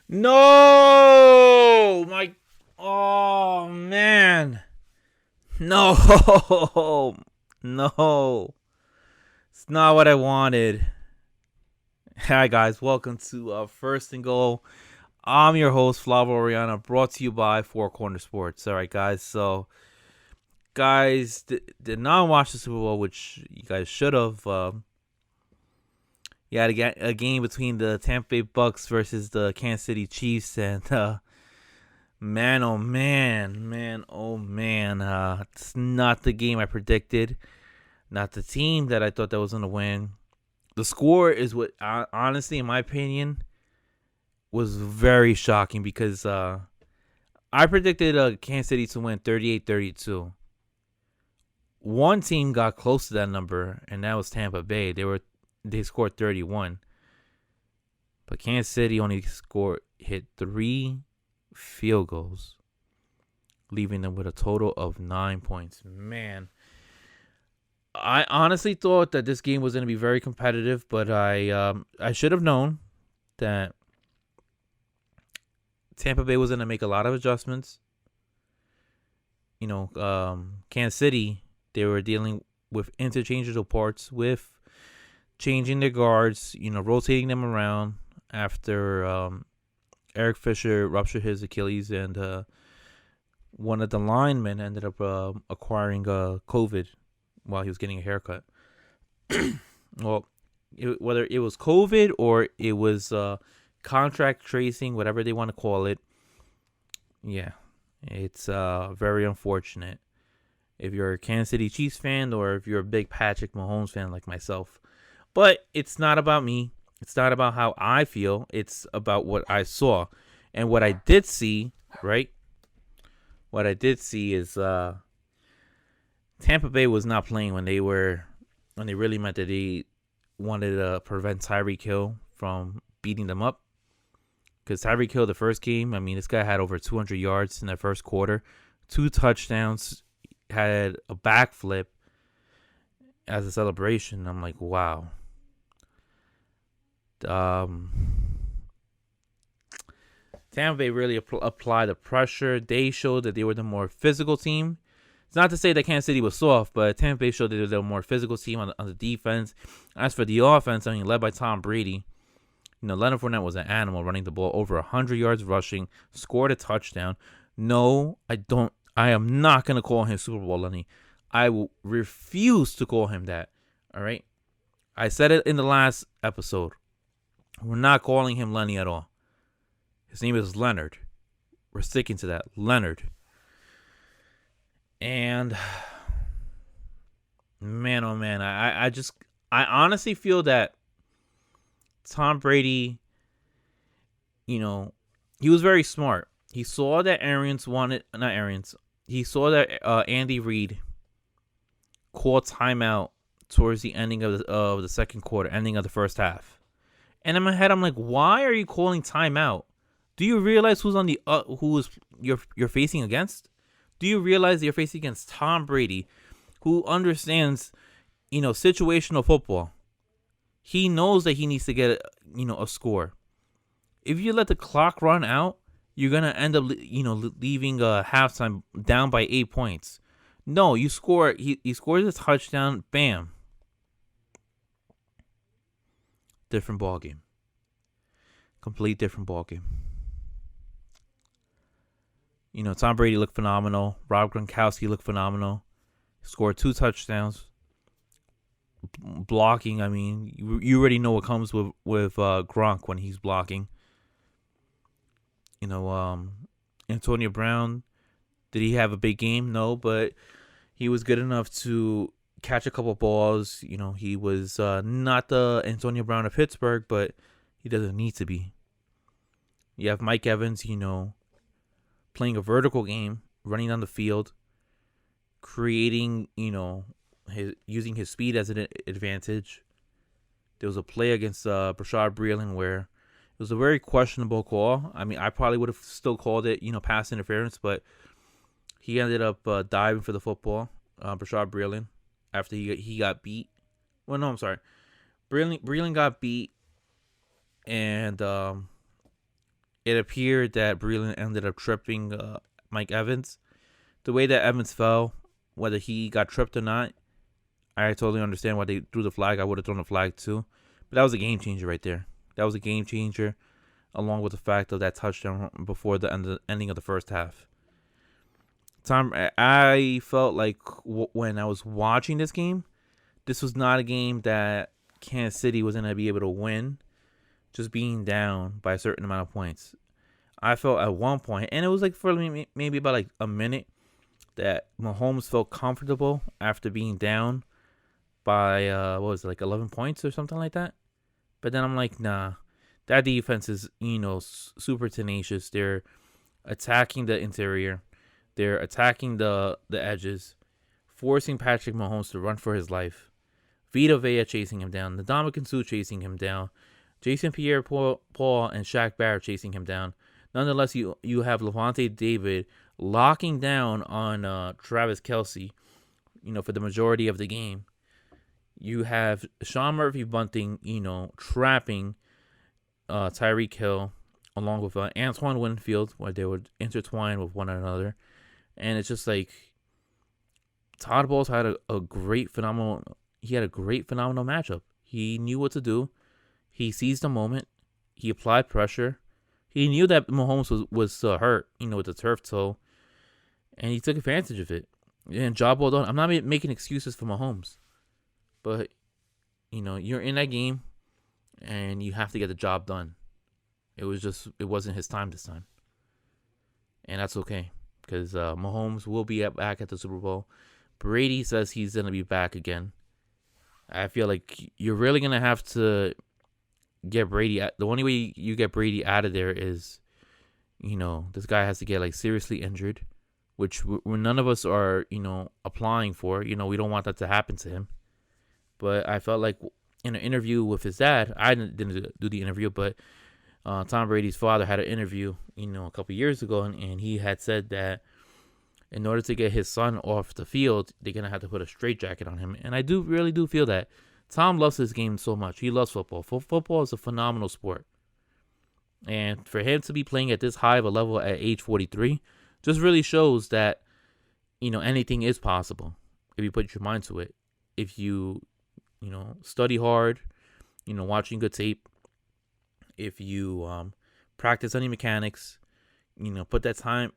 No! Oh, man. No! No. It's not what I wanted. Hi, guys. Welcome to First and Goal. I'm your host, Flavo Oriana, brought to you by Four Corner Sports. All right, guys. So, guys, did not watch the Super Bowl, which you guys should have. You had a game between the Tampa Bay Bucks versus the Kansas City Chiefs, and man, oh man, it's not the game I predicted, not the team that I thought that was gonna win. The score is what, honestly, in my opinion, was very shocking because I predicted Kansas City to win 38-32. One team got close to that number, and that was Tampa Bay. They scored 31. But Kansas City only hit 3 field goals, leaving them with a total of 9 points. Man, I honestly thought that this game was going to be very competitive, but I should have known that Tampa Bay was going to make a lot of adjustments. You know, Kansas City, they were dealing with interchangeable parts with changing their guards, rotating them around after Eric Fisher ruptured his Achilles, and one of the linemen ended up acquiring COVID while he was getting a haircut. Well, whether it was COVID or it was contract tracing, whatever they want to call it, yeah, it's very unfortunate if you're a Kansas City Chiefs fan or if you're a big Patrick Mahomes fan like myself. But it's not about me. It's not about how I feel. It's about what I saw. And what I did see, right? What I did see is Tampa Bay was not playing when they really meant that they wanted to prevent Tyreek Hill from beating them up. Because Tyreek Hill, the first game, this guy had over 200 yards in that first quarter. 2 touchdowns, had a backflip as a celebration. I'm like, wow. Tampa Bay really applied the pressure. They showed that they were the more physical team. It's not to say that Kansas City was soft, but Tampa Bay showed that they were the more physical team on the defense. As for the offense, led by Tom Brady, Leonard Fournette was an animal, running the ball over 100 yards rushing, scored a touchdown. No, I am not going to call him Super Bowl Lenny. I will refuse to call him that. All right? I said it in the last episode. We're not calling him Lenny at all. His name is Leonard. We're sticking to that. Leonard. And man, oh man, I honestly feel that Tom Brady, he was very smart. He saw that he saw that Andy Reid called timeout towards the ending of the second quarter, ending of the first half. And in my head, I'm like, why are you calling timeout? Do you realize who's on you're facing against? Do you realize you're facing against Tom Brady, who understands, situational football? He knows that he needs to get, a score. If you let the clock run out, you're gonna end up, leaving halftime down by 8 points. No, you score. He scores a touchdown. Bam. Different ball game. Complete different ball game. Tom Brady looked phenomenal. Rob Gronkowski looked phenomenal. Scored 2 touchdowns. Blocking, you already know what comes with Gronk when he's blocking. Antonio Brown, did he have a big game? No, but he was good enough to catch a couple balls. He was not the Antonio Brown of Pittsburgh, but he doesn't need to be. You have Mike Evans, playing a vertical game, running down the field, creating, using his speed as an advantage. There was a play against Brashad Breeland where it was a very questionable call. I probably would have still called it, pass interference, but he ended up diving for the football, Brashad Breeland. after he got beat. Well, no, I'm sorry. Breland got beat, and it appeared that Breland ended up tripping Mike Evans. The way that Evans fell, whether he got tripped or not, I totally understand why they threw the flag. I would have thrown the flag too. But that was a game changer right there. That was a game changer, along with the fact of that touchdown before the ending of the first half. I felt like when I was watching this game, this was not a game that Kansas City was going to be able to win just being down by a certain amount of points. I felt at one point, and it was like for maybe about like a minute, that Mahomes felt comfortable after being down by, what was it, like 11 points or something like that. But then I'm like, nah, that defense is, super tenacious. They're attacking the interior. They're attacking the edges, forcing Patrick Mahomes to run for his life. Vita Vea chasing him down. Ndamukong Suh chasing him down. Jason Pierre-Paul and Shaq Barrett chasing him down. Nonetheless, you have Levante David locking down on Travis Kelce, for the majority of the game. You have Sean Murphy-Bunting, trapping Tyreek Hill, along with Antoine Winfield, where they would intertwine with one another. And it's just like Todd Bowles had a great, phenomenal matchup. He knew what to do. He seized the moment. He applied pressure. He knew that Mahomes was hurt, with the turf toe, and he took advantage of it. And job well done. I'm not making excuses for Mahomes, but you're in that game, and you have to get the job done. It wasn't his time this time, and that's okay because Mahomes will be back at the Super Bowl. Brady says he's gonna be back again. I feel like you're really gonna have to get Brady. The only way you get Brady out of there is, this guy has to get like seriously injured, which none of us are, applying for. We don't want that to happen to him. But I felt like in an interview with his dad, I didn't do the interview, but Tom Brady's father had an interview, a couple years ago, and he had said that in order to get his son off the field, they're gonna have to put a straitjacket on him, and I really do feel that. Tom loves his game so much. He loves football. Football is a phenomenal sport. And for him to be playing at this high of a level at age 43 just really shows that, anything is possible if you put your mind to it. If you, study hard, watching good tape. If you practice any mechanics, put that time,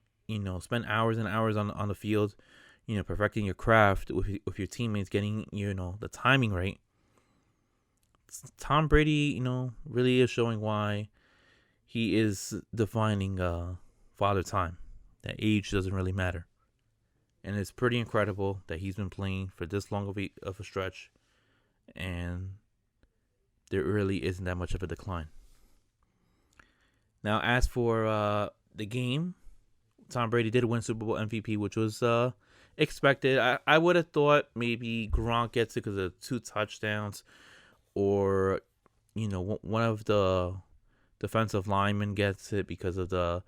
spend hours and hours on the field, perfecting your craft with your teammates, getting, the timing right. Tom Brady, really is showing why he is defining father time. That age doesn't really matter. And it's pretty incredible that he's been playing for this long of a stretch. And there really isn't that much of a decline. Now, as for the game, Tom Brady did win Super Bowl MVP, which was expected. I would have thought maybe Gronk gets it because of 2 touchdowns. Or, one of the defensive linemen gets it because of the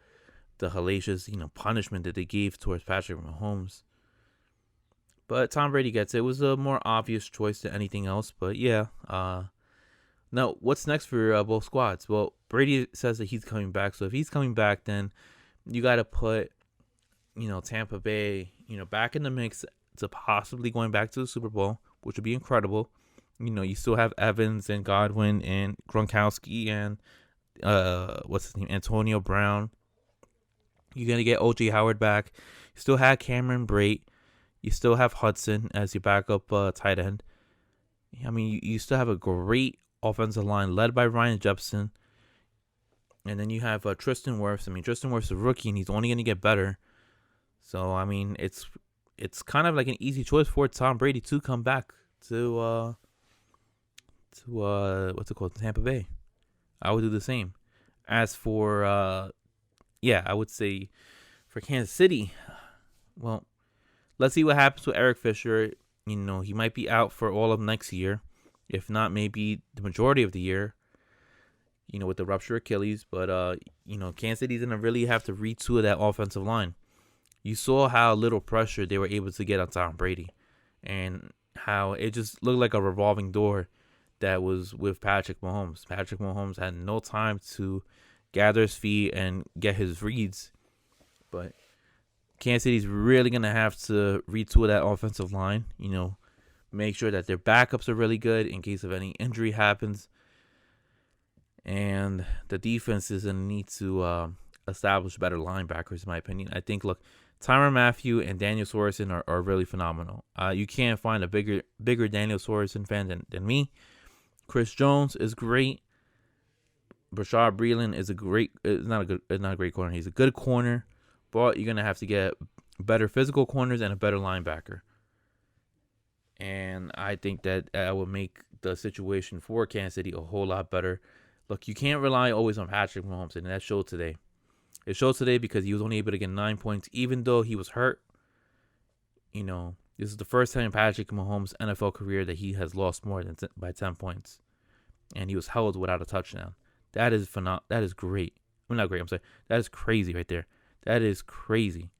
hellacious, punishment that they gave towards Patrick Mahomes. But Tom Brady gets it. It was a more obvious choice than anything else. But yeah. Now, what's next for both squads? Well, Brady says that he's coming back. So if he's coming back, then you got to put, Tampa Bay, back in the mix to possibly going back to the Super Bowl, which would be incredible. You still have Evans and Godwin and Gronkowski and what's his name, Antonio Brown. You're gonna get O.J. Howard back. You still have Cameron Brate. You still have Hudson as your backup tight end. I mean, you still have a great offensive line led by Ryan Jepson. And then you have Tristan Wirfs. I mean, Tristan Wirfs is a rookie and he's only gonna get better. So I mean, it's kind of like an easy choice for Tom Brady to come back to Tampa Bay. I would do the same. As for I would say for Kansas City, well, let's see what happens with Eric Fisher. He might be out for all of next year, if not maybe the majority of the year. With the ruptured Achilles, but Kansas City's gonna really have to retool that offensive line. You saw how little pressure they were able to get on Tom Brady, and how it just looked like a revolving door that was with Patrick Mahomes. Patrick Mahomes had no time to gather his feet and get his reads. But Kansas City's really going to have to retool that offensive line, make sure that their backups are really good in case of any injury happens. And the defense is going to need to establish better linebackers, in my opinion. I think, look, Tyrann Mathieu and Daniel Sorensen are really phenomenal. You can't find a bigger Daniel Sorensen fan than me. Chris Jones is great. Rashad Breeland is not a great corner. He's a good corner, but you're gonna have to get better physical corners and a better linebacker. And I think that would make the situation for Kansas City a whole lot better. Look, you can't rely always on Patrick Mahomes, and that showed today. It showed today because he was only able to get 9 points, even though he was hurt. This is the first time in Patrick Mahomes' NFL career that he has lost more than by 10 points, and he was held without a touchdown. That is That is great. I'm not great. I'm sorry. That is crazy right there. That is crazy.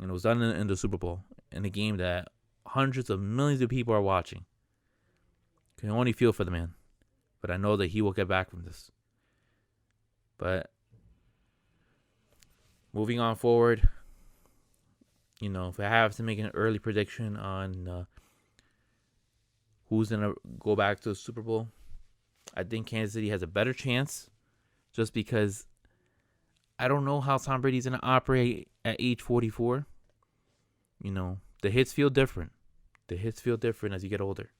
And it was done in the Super Bowl, in a game that hundreds of millions of people are watching. Can only feel for the man, but I know that he will get back from this. But moving on forward, if I have to make an early prediction on who's going to go back to the Super Bowl, I think Kansas City has a better chance just because I don't know how Tom Brady's going to operate at age 44. The hits feel different. The hits feel different as you get older,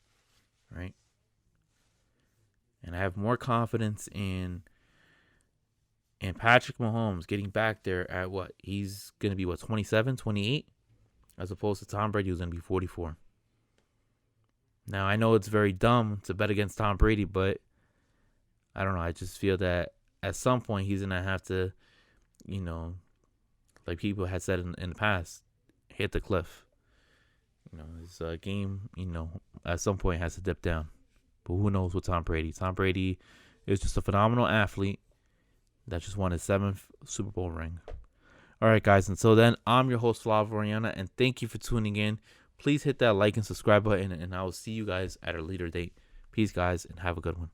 right? And I have more confidence in Patrick Mahomes getting back there at what? He's going to be, 27, 28? As opposed to Tom Brady, who's going to be 44. Now, I know it's very dumb to bet against Tom Brady, but I don't know. I just feel that at some point he's going to have to, like people had said in the past, hit the cliff. His game, at some point has to dip down. But who knows with Tom Brady? Tom Brady is just a phenomenal athlete that just won his 7th Super Bowl ring. All right, guys. Until then, I'm your host, Flav Oriana, and thank you for tuning in. Please hit that like and subscribe button, and I will see you guys at a later date. Peace, guys, and have a good one.